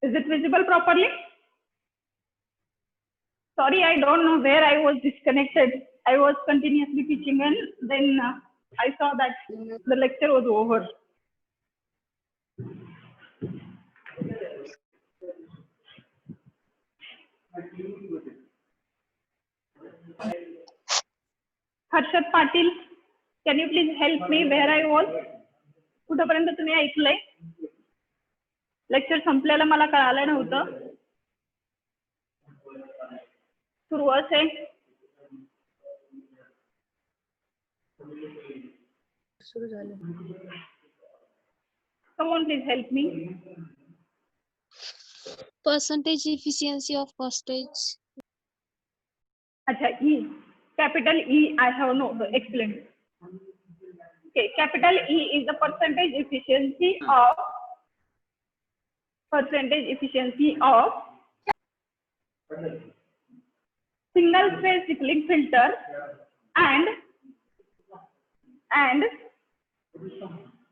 Is it visible properly? Sorry, I don't know where I was disconnected. I was continuously teaching and then I saw that the lecture was over. Harshad Patil, can you please help me where I was? कुठपर्यंत तुम्ही ऐकलंय? Lecture संपलेलं मला कळालं नव्हतं. सुरू असेल. सुरू झालं. Someone please help me. Percentage efficiency of postage. Acha, E. Capital E, I have no explained. Okay, capital E is the percentage efficiency of single phase trickling filter and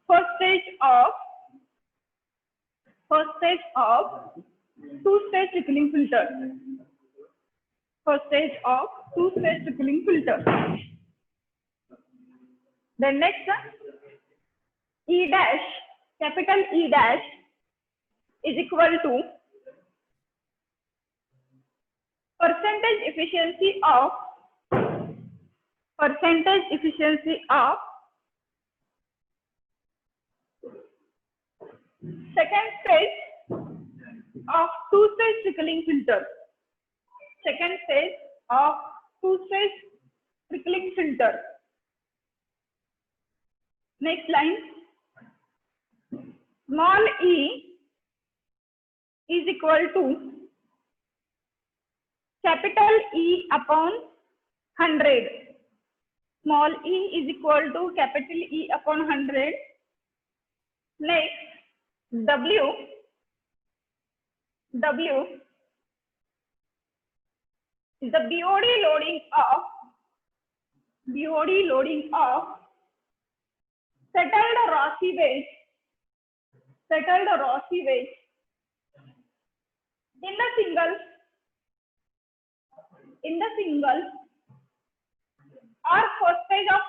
postage of two-stage trickling filter. Postage of two-stage trickling filter. Then next, E dash, capital E dash is equal to percentage efficiency of second stage of two-stage trickling filter. Second stage of two-stage trickling filter. Next line, small e is equal to capital E upon 100. Small e is equal to capital E upon 100. Next, W is the BOD loading of settled raw sewage in the single or first stage of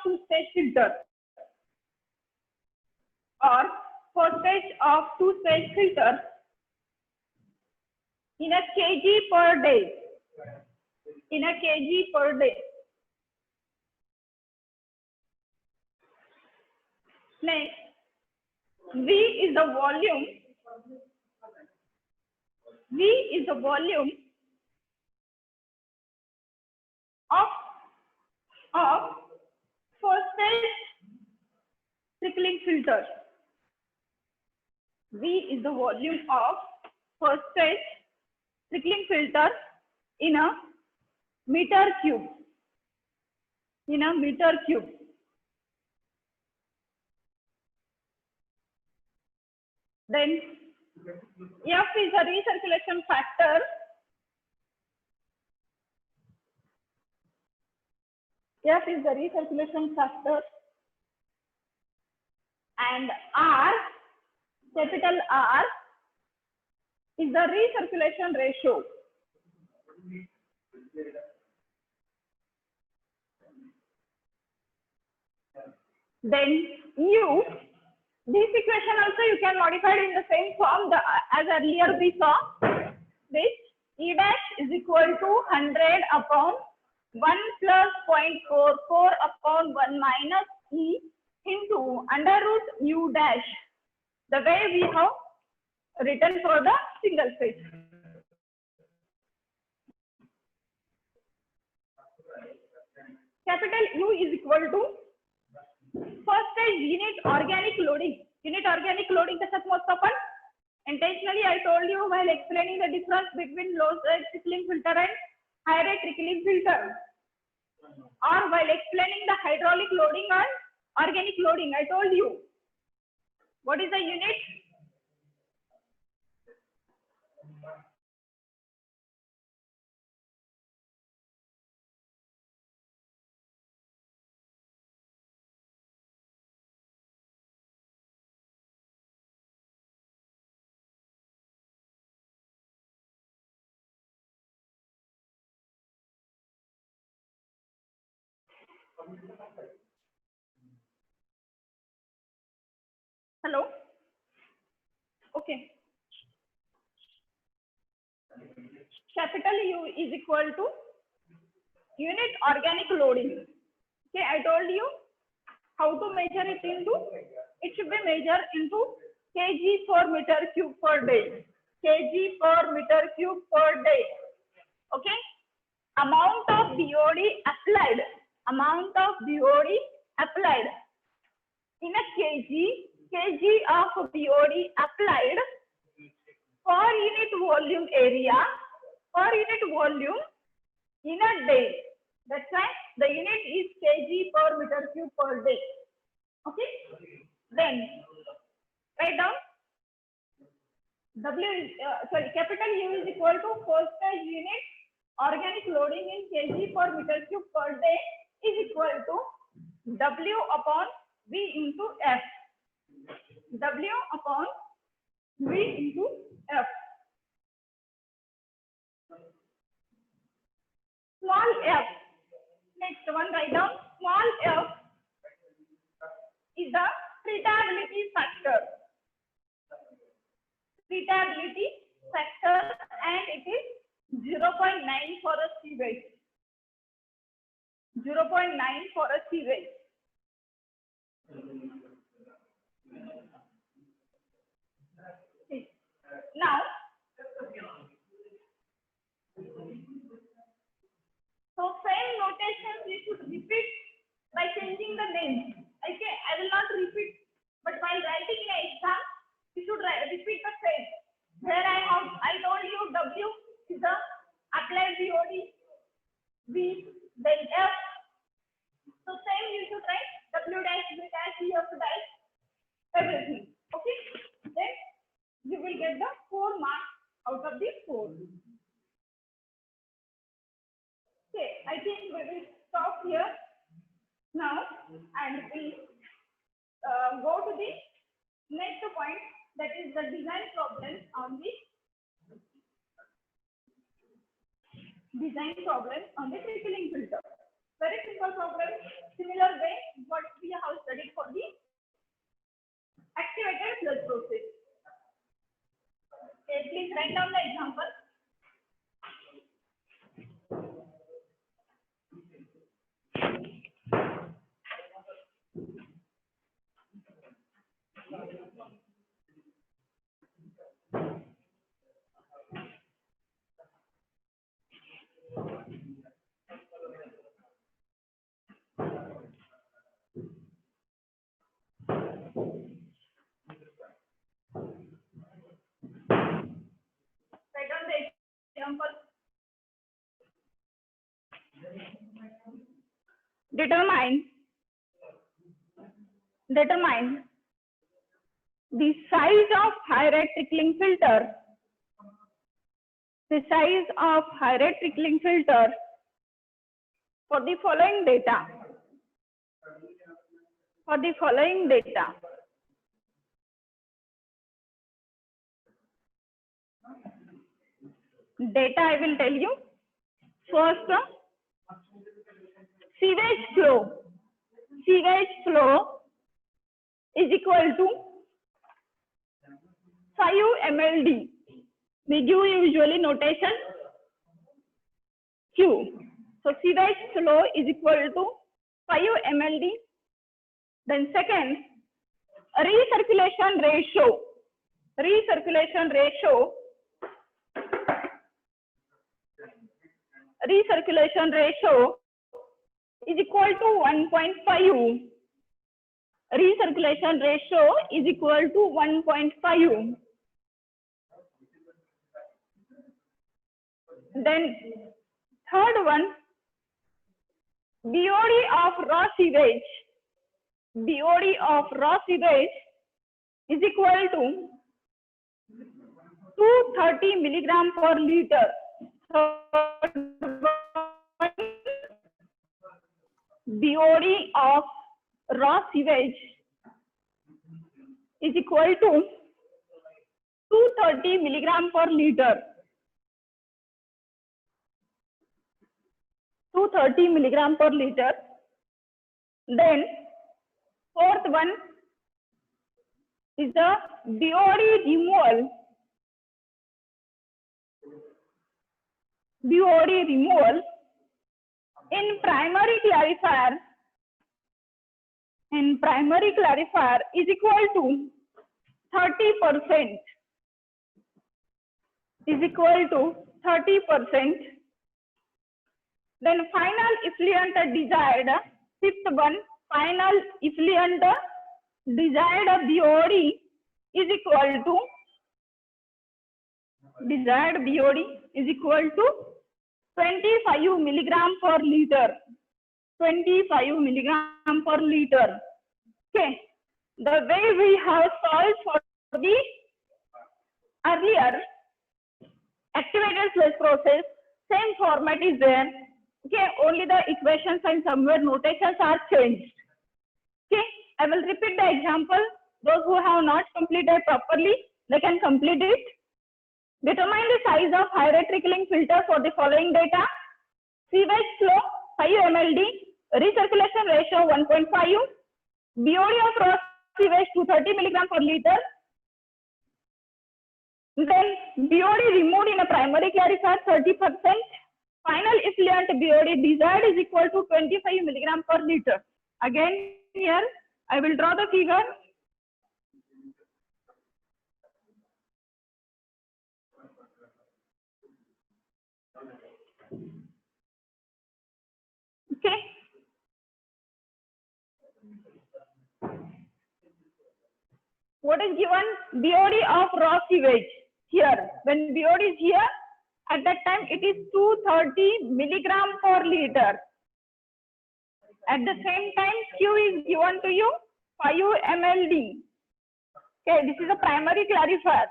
two-stage filter in a kg per day. Next, V is the volume of first stage trickling filter. V is the volume of first stage trickling filter in a meter cube. Then F is the recirculation factor. And R, capital R, is the recirculation ratio. Then U, this equation also you can modify it in the same form as earlier we saw. This E dash is equal to 100 upon 1 plus 0.44 upon 1 minus E into under root U dash, the way we have written for the single phase. Capital U is equal to first stage unit organic loading. कशात मोजतो आपण? Intentionally I told you while explaining the difference between low rate trickling filter and high rate trickling filter, or while explaining the hydraulic loading and organic loading, I told you what is the unit? Hello? Okay. Capital U is equal to unit organic loading. Okay, I told you how to measure it into, it should be measured into kg per meter cube per day. Kg per meter cube per day. Okay. Amount of BOD applied. Amount of BOD applied. In a kg of BOD applied per unit volume area, per unit volume in a day. That's why the unit is kg per meter cube per day. Okay. Then write down capital U is equal to postage unit organic loading in kg per meter cube per day is equal to W upon V into F. W upon V into F. Small f. Next one, write down small f is the treatability factor. Treatability factor, and it is 0.9 for a sewage. 0.9 for a sewage. Now, so same notations we should repeat by changing the name. Okay, I will not repeat, but while writing in exam, you should repeat the same. Where I told you W is the applied BOD, V, then F. So same you should write W dash, V dash, F dash, everything. Okay, then you will get the 4 marks out of the 4. Okay, I think we will stop here now, and we go to the next point, that is the design problem on the trickling filter. Very simple problem, similar way what we have studied for the activated flush process. Okay, please write down the example. Write down the example. Determine the size of high rate trickling filter. The size of high rate trickling filter for the following data. For the following data. Data I will tell you. First, sewage flow. Sewage flow is equal to 5 mld. We give usually notation Q. So sewage flow is equal to 5 mld. Then second, recirculation ratio. Recirculation ratio is equal to 1.5. Recirculation ratio is equal to 1.5. Then third one, BOD of raw sewage. BOD of raw sewage is equal to 230 milligram per liter. BOD of raw sewage is equal to 230 milligram per liter. 230 milligram per liter. Then fourth one is the BOD removal. BOD removal in primary clarifier. In primary clarifier is equal to 30%. Is equal to 30%. Then final effluent desired, fifth one, final effluent desired BOD is equal to, desired BOD is equal to 25 milligram per liter. 25 milligram per liter. Okay. The way we have solved for the earlier activated sludge process, same format is there. Okay, only the equations and somewhere notations are changed. Okay, I will repeat the example. Those who have not completed properly, they can complete it. Determine the size of high rate trickling filter for the following data. Sewage flow 5 mld, recirculation ratio 1.5, BOD of raw sewage 230 milligram per liter. Then BOD removed in a primary clarifier 30%. Final effluent BOD desired is equal to 25 milligram per liter. Again here I will draw the figure. Okay. What is given? BOD of raw sewage here. When BOD is here, at that time it is 230 milligram per liter. At the same time, Q is given to you 5 mld. Okay, this is a primary clarifier.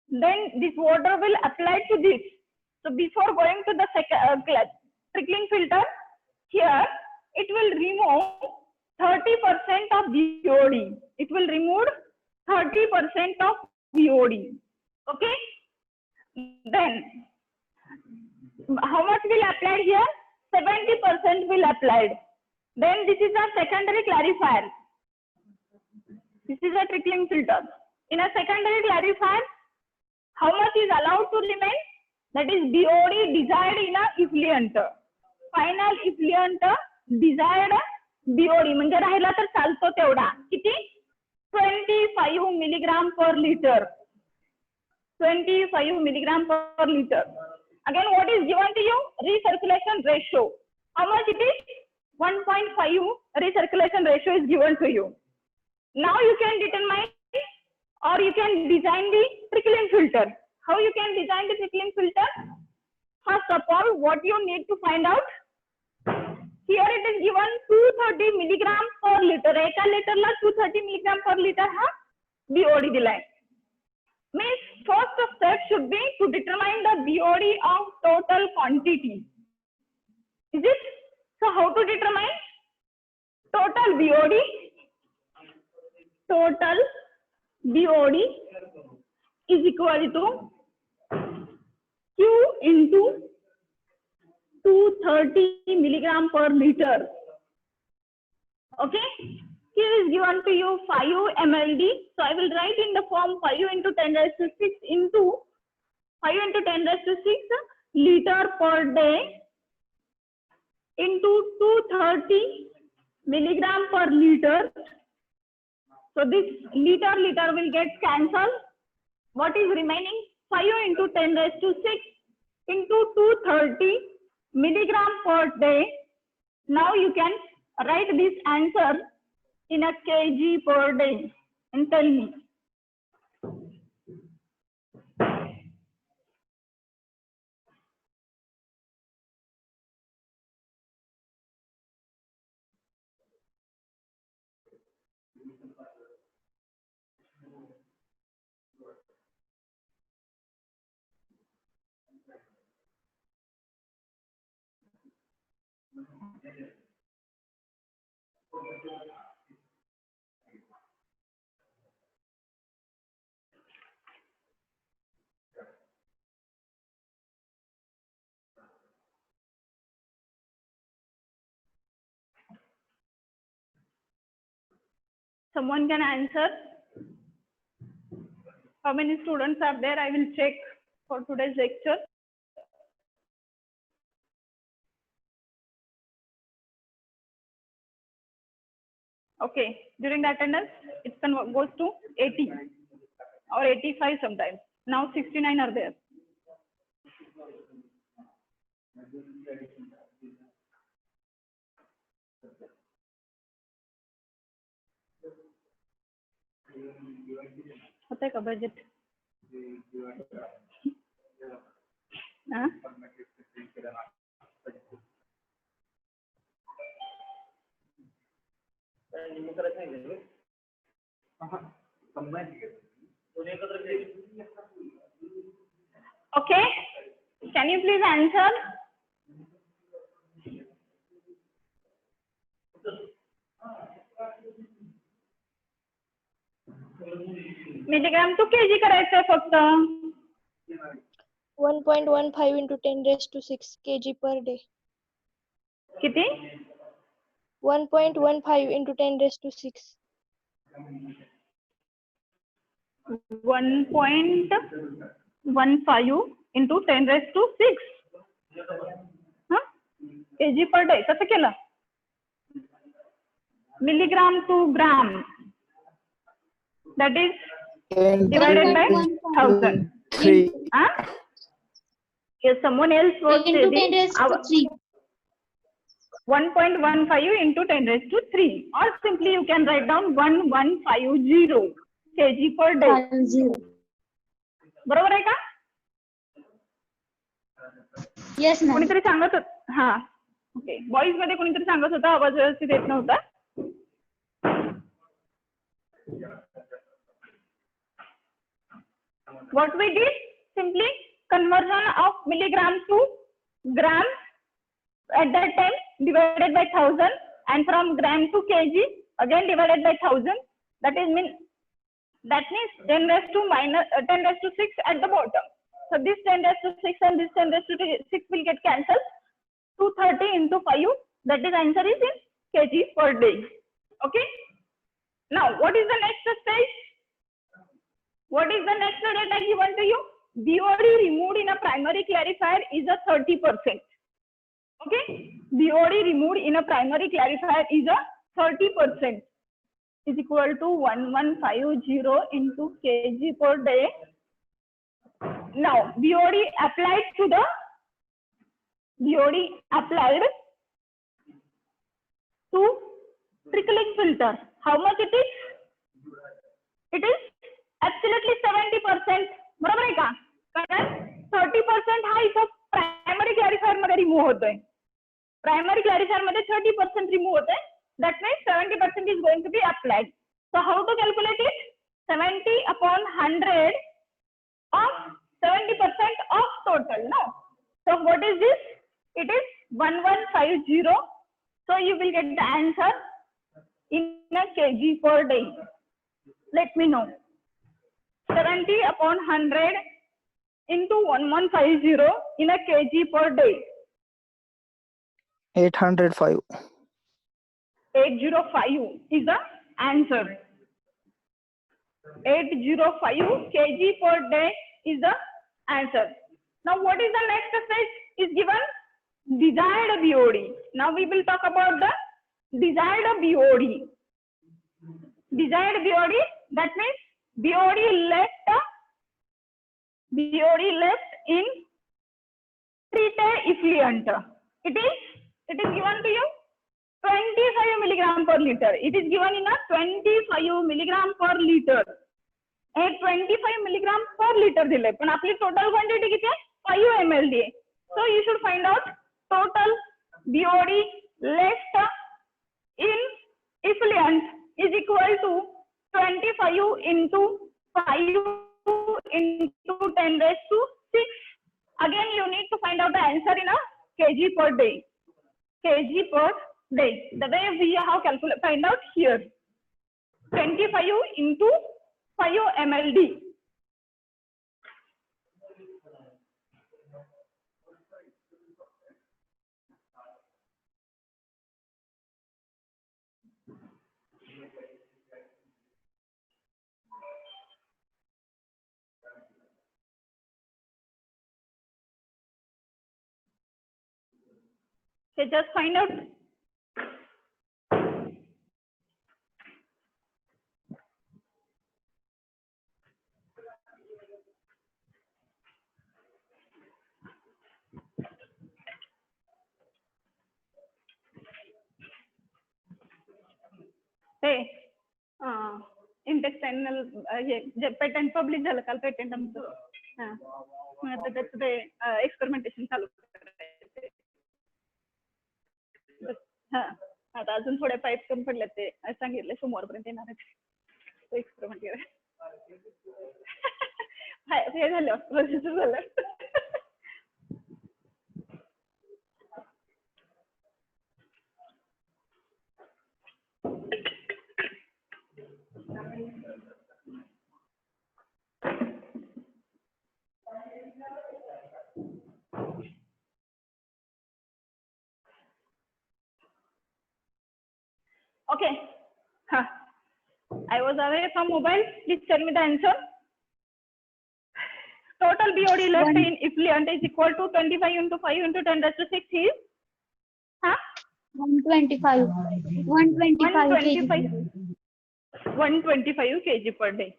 Then this water will apply to this. So before going to the trickling filter, here it will remove 30% of BOD. It will remove 30% of BOD. Okay. Then how much will apply here? 70% will applied. Then this is a secondary clarifier. This is a trickling filter. In a secondary clarifier, how much is allowed to remain? That is BOD desired in a effluent. Final effluent desired BOD म्हणजे राहिला तर चालतो तेवढा किती 25 milligram per liter. 25 milligram per liter. Again, what is given to you? Recirculation ratio. How much it is? 1.5 recirculation ratio is given to you. Now you can determine or you can design the trickling filter. How you can design the trickling filter? First of all, what you need to find out? Here it is given 230 milligram per liter. एका liter ला 230 milligram per liter हा BOD दिलाय. Means first step should be to determine the BOD of total quantity. Is it? So how to determine? Total BOD. Total BOD is equal to Q into 230 milligram per liter. Okay. Q is given to you 5 mld. So I will write in the form 5 into 10 raised to 6 into 5 into 10 raised to 6 liter per day into 230 milligram per liter. So this liter will get cancelled. What is remaining? 5 into 10 raised to 6 into 230 milligram per day. Now you can write this answer in a kg per day and tell me. Someone can answer. How many students are there? I will check for today's lecture. Okay, during the attendance, it goes to 80 or 85 sometimes. Now 69 are there. होता है का budget? हाँ? Okay, can you please answer? Milligram to KG करायचं फक्त. 1.15 into 10 raised to 6 kg per day. किती? 1.15 into 10 raised to 6. 1.15 into 10 raised to 6. हाँ? kg per day. कसं केलं? Milligram to gram. That is divided by 1000. 3. Huh? Yes, someone else was Into 10 saying raised to 3. 1.15 into 10 raised to 3, or simply you can write down 1150 kg per day. बरोबर आहे का? Yes, ma'am. कोणीतरी सांगत होत. हा, okay. Boys मध्ये कोणीतरी सांगत होता, आवाज व्यवस्थित येत नव्हता. What we did, simply conversion of milligram to gram at that time divided by 1000, and from gram to kg again divided by 1000. That means 10 raised to 6 at the bottom. So this 10 raised to 6 and this 10 raised to 6 will get cancelled. 230 into 5, that is answer is in kg per day. Okay. Now what is the next stage? What is the next data given to you? BOD removed in a primary clarifier is a 30%. Okay. BOD removed in a primary clarifier is a 30%. Is equal to 1150 into kg per day. Now BOD applied to the trickling filter. How much it is? It is absolutely 70%. बरोबर आहे का? कारण 30% हा इथं primary क्लॅरिफायर मध्ये remove होतोय. Primary क्लॅरिफायर मध्ये 30% remove होतोय. That means 70% is going to be applied. So how to calculate it? 70 upon 100 of 70% of total. No. So what is this? It is 1150. So you will get the answer in a kg per day. Let me know. 70 upon 100 into 1150 in a kg per day. 805. 805 is the answer. 805 kg per day is the answer. Now what is the next stage? Is given desired BOD. Now we will talk about the desired BOD. Desired BOD, that means BOD left in treated effluent. It is given to you 25 milligram per liter. It is given in a 25 milligram per liter. Hey 25 milligram per liter दिले, पण आपली total quantity किती आहे? 5 ml दिए. So you should find out total BOD left in effluent is equal to 25 into 5 into 10 raised to 6. Again, you need to find out the answer in a kg per day. Kg per day. The way we have calculated, find out here. 25 into 5 mld. Okay, just find out. Hey, intestinal hey patent public झालं काल patent आमचं. हा मग आता त्याचं ते experimentation चालू करायचं. हा आता अजून थोड्या पाईप कमी पडल्यात ते सांगितले सोमवारपर्यंत येणार आहेत एक्सपेरिमेंट हे झालं रजिस्टर झालं. Okay. Huh. I was away from mobile. Please tell me the answer. Total BOD left in effluent is equal to 25 into 5 into 10 raised to 6 is? Huh? 125. 125 kg per day.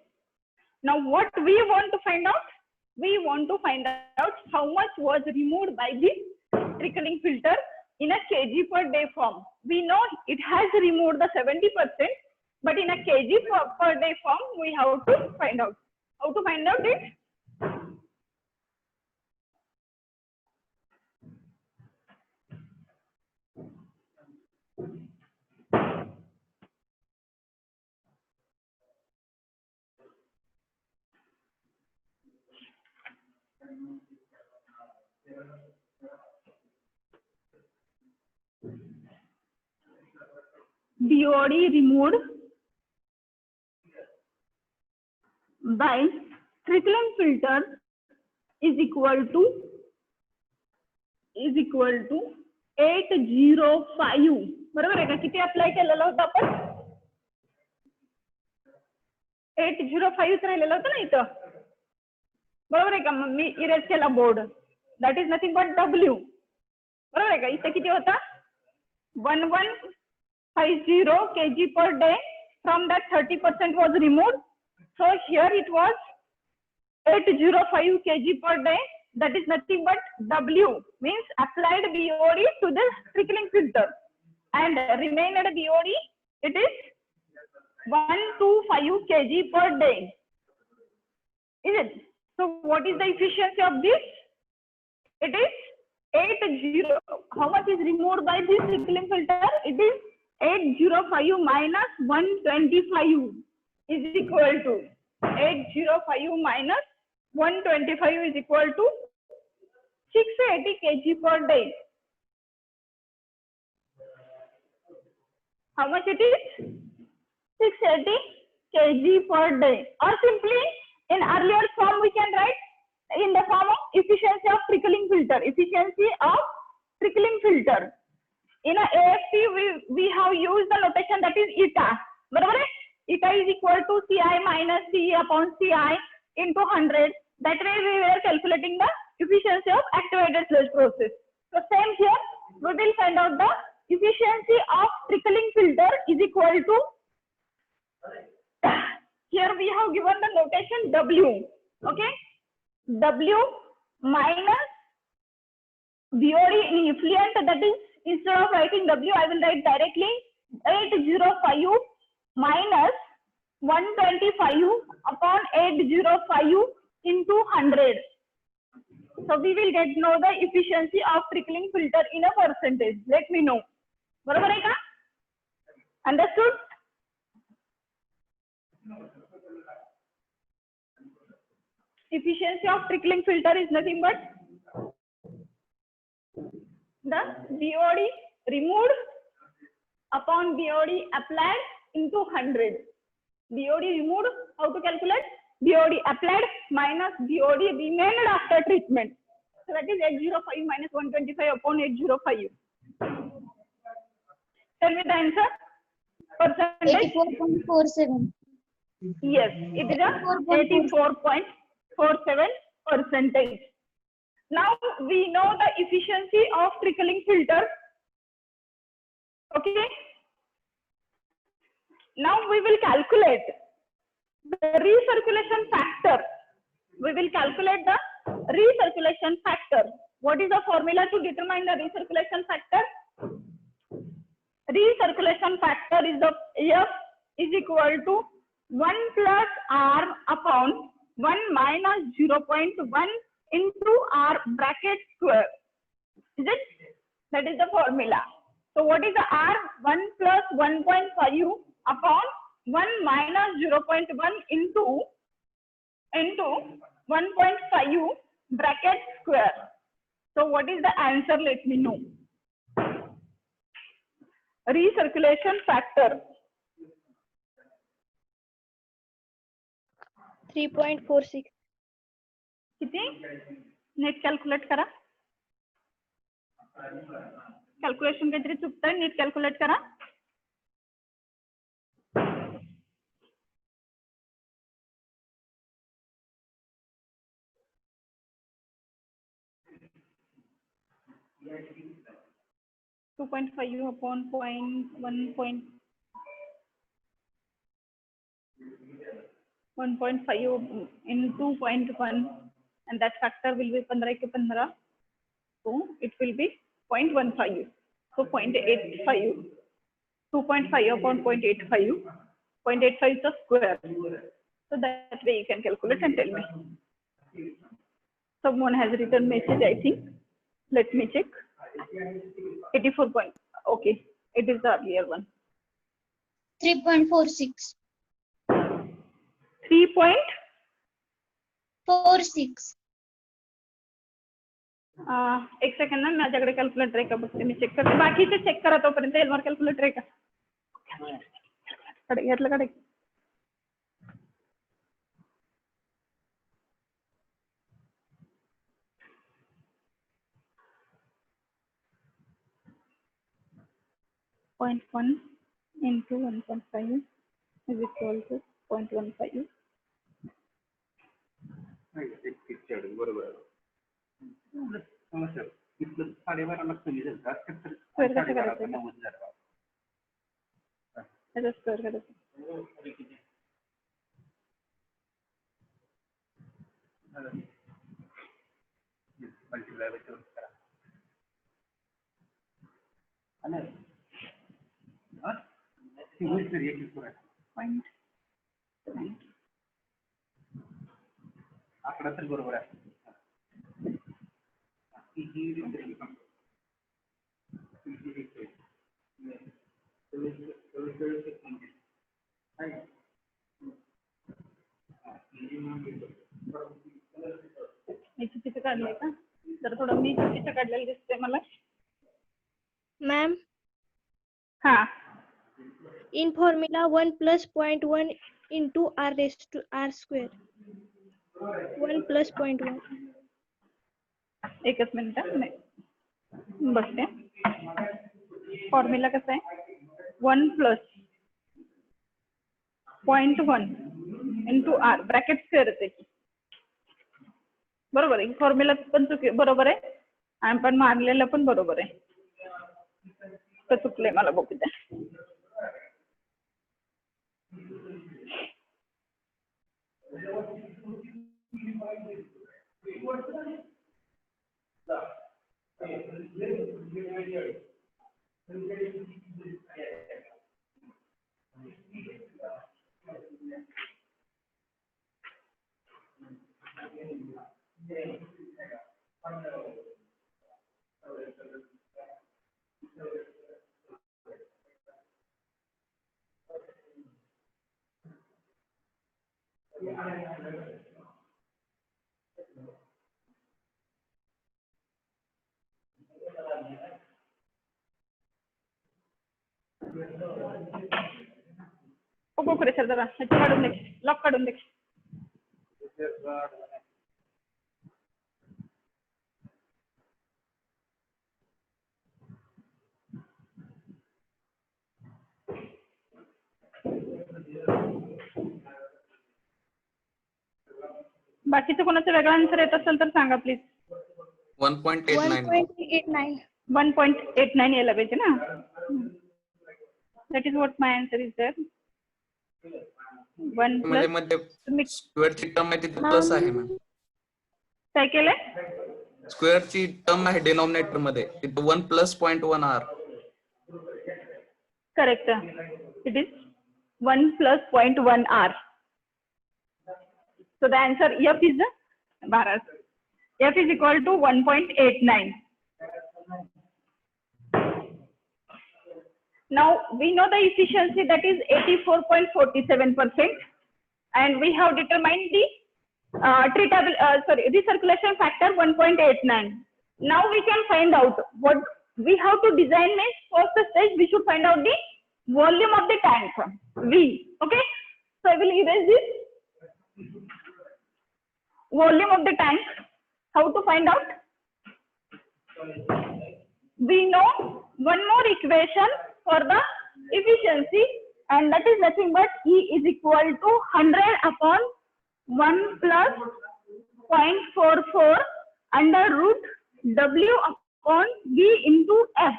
Now what we want to find out? We want to find out how much was removed by the trickling filter in a kg per day form. We know it has removed the 70%, but in a kg per day form, we have to find out. How to find out it? BOD removed by trickling filter is equal to 805. बरोबर आहे का? किती apply केलेला होता आपण? 805 राहिलेला होता ना इथं. बरोबर आहे का? मी इरेज केला board. That is nothing but W. बरोबर आहे का? इथे किती होता? 1150 kg per day. From that 30% was removed. So here it was 805 kg per day. That is nothing but W, means applied BOD to the trickling filter, and remaining BOD it is 125 kg per day. Is it? So what is the efficiency of this? It is 80. How much is removed by this trickling filter? It is 805 minus 125 is equal to 805 minus 125 is equal to 680 kg per day. How much it is? 680 kg per day. Or simply in earlier form we can write in the form of efficiency of trickling filter. Efficiency of trickling filter. In a AFT we have used the notation that is eta. बरोबर है? Eta is equal to Ci minus Ce upon Ci into 100. That way we were calculating the efficiency of activated sludge process. So same here, we will find out the efficiency of trickling filter is equal to, here we have given the notation W, okay? W minus BOD in effluent, that is, instead of writing W, I will write directly 805 minus 125 upon 805 into 100. So we will know the efficiency of trickling filter in a percentage. Let me know. बरोबर आहे का? Understood? Efficiency of trickling filter is nothing but the BOD removed upon BOD applied into 100. BOD removed, how to calculate? BOD applied minus BOD remained after treatment. So that is 805 minus 125 upon 805. Tell me the answer. Percentage? 84.47. Yes, it is a 84.47%. Now we know the efficiency of trickling filter Okay. Now we will calculate the recirculation factor. We will calculate the recirculation factor. What is the formula to determine the recirculation factor? Recirculation factor is the F is equal to 1 plus R upon 1 minus 0.1 into R bracket square. Is it? That is the formula. So what is the R? 1 plus 1.5 upon 1 minus 0.1 into 1.5 bracket square. So what is the answer? Let me know. Recirculation factor 3.46. किती? NEET calculate करा. Calculation काहीतरी चुकतंय, नीट calculate करा. To 2.5 upon 1.5 into 0.1 and that factor will be 15 ke 15. So it will be 0.15. So 0.85. 2.5 upon 0.85. 0.85 is the square. So that way you can calculate and tell me. Someone has written message, I think. Let me check. 84 point. Okay, it is the earlier one. 3.46. 3.46. एक second ना, माझ्याकडे calculator आहे का बघते, मी check करते. बाकीचे check करा तोपर्यंत. एलवर कॅल्क्युलेटर आहे का? घेतलं कडे. .1 into 1.5 is equal to 0.15. आकडा तर बरोबर आहे. मी चुकीचं काढलंय का? जर थोडं मी चुकीचं काढलेलं दिसतंय मला. Ma'am, हा, in formula 1 plus 0.1 into R raised to R square. 1 plus 0.1. एकच मिनिट बसते. फॉर्म्युला कसा आहे? 1 plus 0.1 into R bracket square आहे. बरोबर आहे. फॉर्म्युला पण बरोबर आहे आणि पण मानलेलं पण बरोबर आहे. तर चुकलंय मला बघू द्या. सर जरा काढून दे, लॉक काढून दे. बाकीचं कोणाचं वेगळा आन्सर येत असेल तर सांगा प्लीज. 1.89. 1.89 यायला पाहिजे ना. That is what my answer is there. 1 मध्ये plus मध्ये स्क्वेअरची टर्म आहे तिथे प्लस आहे मॅम. काय केलंय? स्क्वेअरची टर्म आहे डिनॉमिनेटर मध्ये तिथे 1 + 0.1 r. Correct. It is 1 plus 0.1 r. So the answer F is Bharat. F is equal to 1.89. Now we know the efficiency, that is 84.47%, and we have determined the recirculation factor 1.89. Now we can find out what we have to design. Means first stage we should find out the volume of the tank, V. Okay, so I will erase this. Volume of the tank, how to find out? We know one more equation for the efficiency, and that is nothing but E is equal to 100 upon 1 plus 0.44 under root W upon V into F.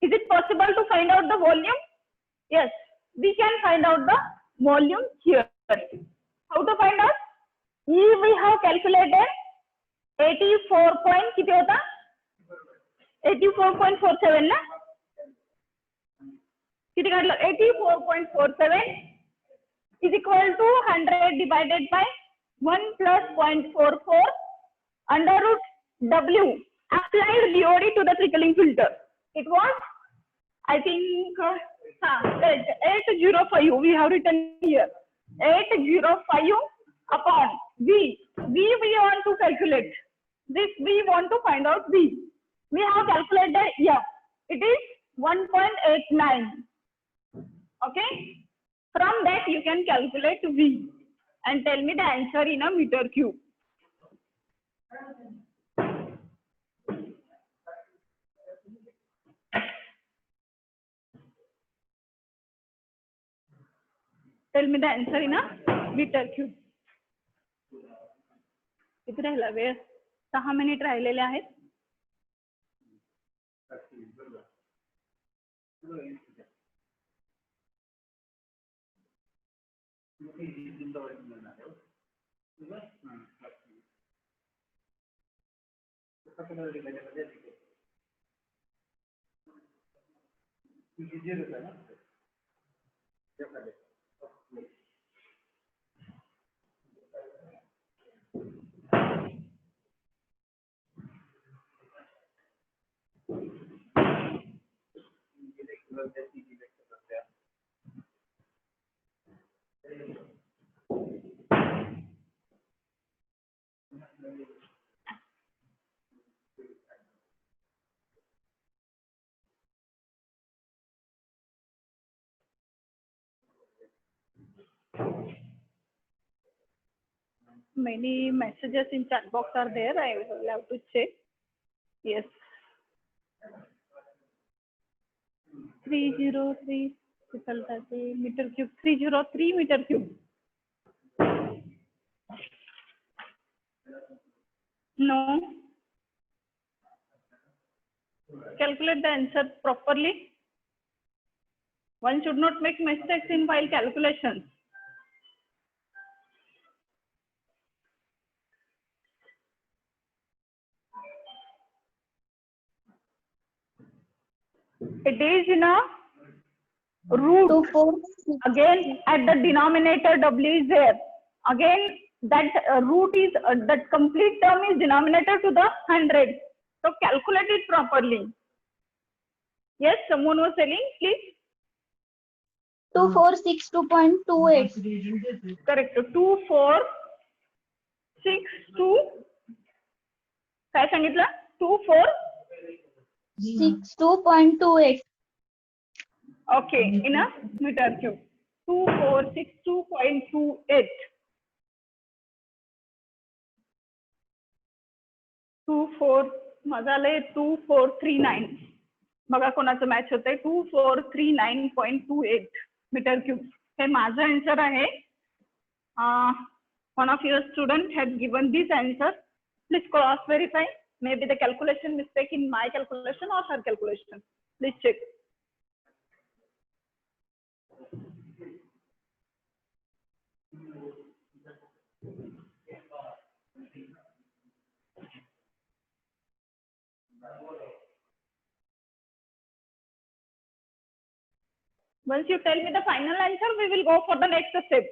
Is it possible to find out the volume? Yes, we can find out the volume here. How to find out? E we have calculated 84.47 ना? किती काढलं? 84.47 is equal to 100 divided by 1 plus 0.44 under root W applied BOD to the trickling filter. It was, I think, 805. We have written here 805 upon V. V we want to calculate. This we want to find out V. We have calculated F. It is 1.89. Okay. From that you can calculate V and tell me the answer in a meter cube. Tell me the answer in a meter cube. किती राहिला वेळ? 6 minute राहिलेले आहेत. Many messages in chat box are there. I will have to check. Yes. 303 meter cube. 303 meter cube. No. Calculate the answer properly. One should not make mistakes in while calculations. It is in a root. Again, at the denominator W is there. Again, that root is that complete term is denominator to the 100. So calculate it properly. Yes, someone was telling, please. 2462.28. Correct. 2462. काय सांगितलं? 2462.28. Okay, in a meter cube. 2462.28. 2439. बघा कोणाचं match होतंय. 2439.28 metre cube. हे माझं answer आहे. One of your student had given this answer. Please cross verify. Maybe the calculation mistake in my calculation or her calculation. Please check. Once you tell me the final answer, we will go for the next step.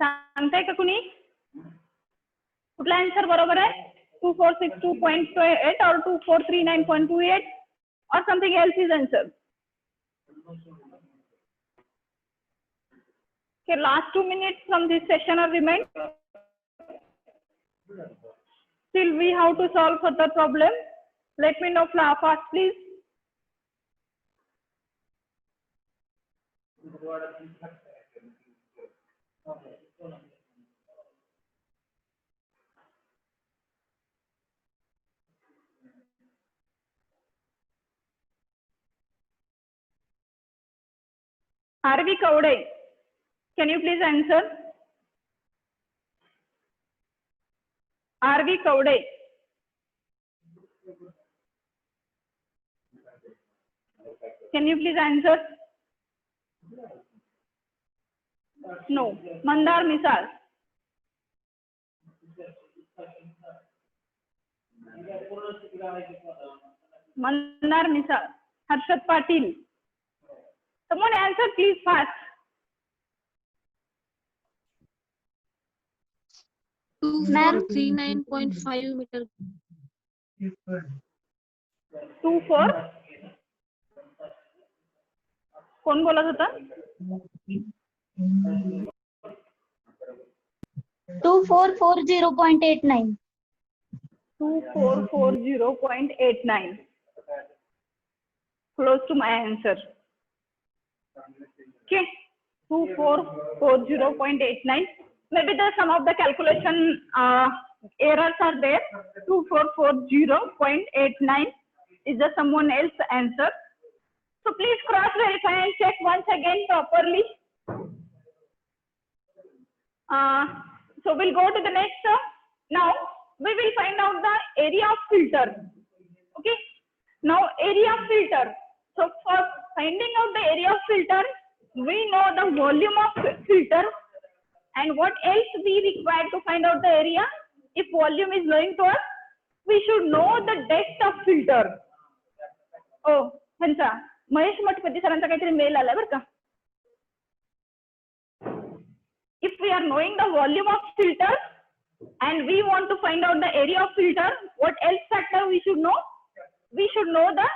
सांगताय का कुणी? कुठला answer बरोबर आहे? 2462.28 or 2439.28 or something else is answer. Okay, last 2 minutes from this session are remain. Still we have to solve further problem. Let me know fast please. R.V. Kaude, can you please answer? R.V. Kaude. Can you please answer? No. Mandar Misal. Mandar Misal. Harshad Patil. Someone answer please fast. 2439.5 meter. 24. कोण बोलत होता? 2440.89. 2440.89. Close to my answer. Okay, 2440.89. Maybe some of the calculation errors are there. 2440.89 is the someone else answer. So please cross verify and check once again properly. So we'll go to the next. Now we will find out the area of filter. Okay. Now area of filter. So for finding out the area of filter, we know the volume of filter, and what else we require to find out the area? If volume is known to us, we should know the depth of filter. Oh, Hansa, Mahesh Matpati sarancha kaitari mail आला बर का? If we are knowing the volume of filter and we want to find out the area of filter, what else factor we should know? We should know the